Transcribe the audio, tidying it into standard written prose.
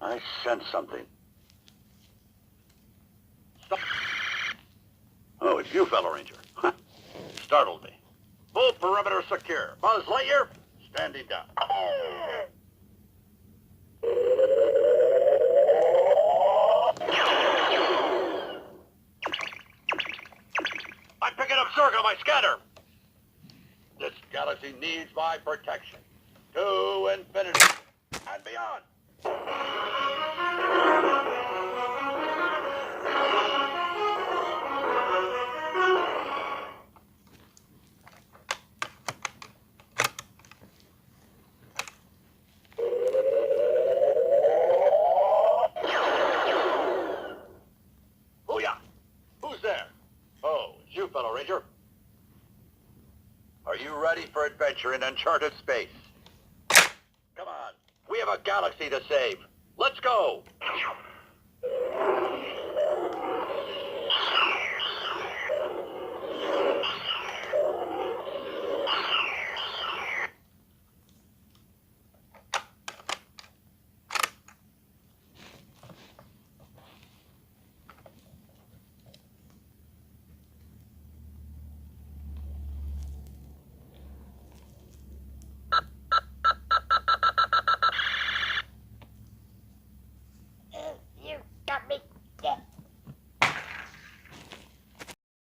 I sense something. Stop. Oh, it's you, fellow Ranger. Huh. Startled me. Full perimeter secure. Buzz Lightyear, standing down. I'm picking up Zerg on my scanner. This galaxy needs my protection. To infinity and beyond. Booyah! Who's there? Oh, it's you, fellow Ranger. Are you ready for adventure in uncharted space? Come on, we have a galaxy to save. Let's go!